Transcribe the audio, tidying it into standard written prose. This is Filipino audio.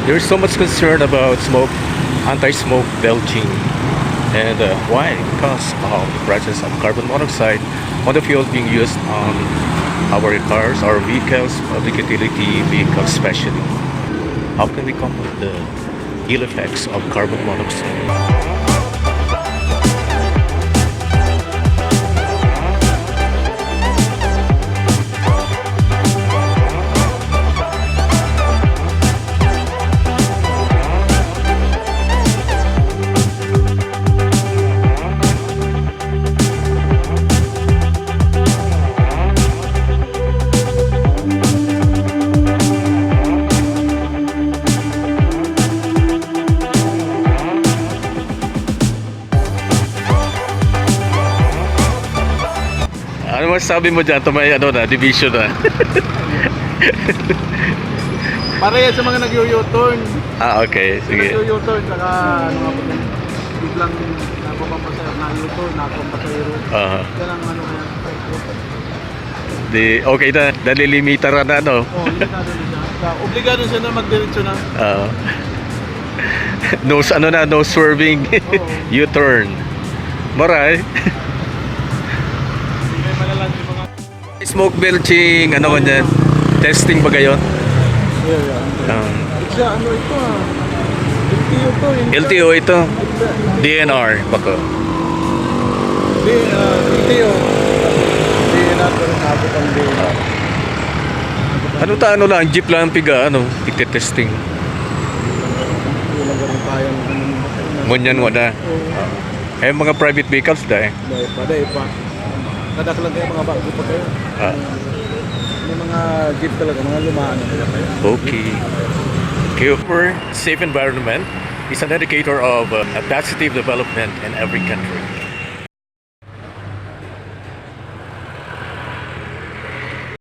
There's so much concern about anti-smoke belching. And why? Because of the presence of carbon monoxide on the fuel being used on our cars, our vehicles, public utility vehicles especially. How can we combat the ill effects of carbon monoxide? Ano masasabi mo dyan? Ito may division na. Para yan sa mga nag-u-turn. Okay. Sige. Nag-u-turn, saka biglang napapapasayro, na-u-turn, napapasayro. Yan ang Okay na, nalilimita na Oo, limitado na siya. Obligado siya na magdiretso na. No swerving. U-turn. Maray. Smoke belching, kanyan? Testing ba gayon? LTO ito. DNR bako. LTO. DNR pero sabot ang DNR. Ano lang, jeep lang piga, iti-testing. Ngunyan mo na. Mga private vehicles da Paday pa. Kadaklan kayo mga bago pa kayo. May mga jeep talaga, mga lumaan. Okay. For safe environment is an indicator of positive development in every country.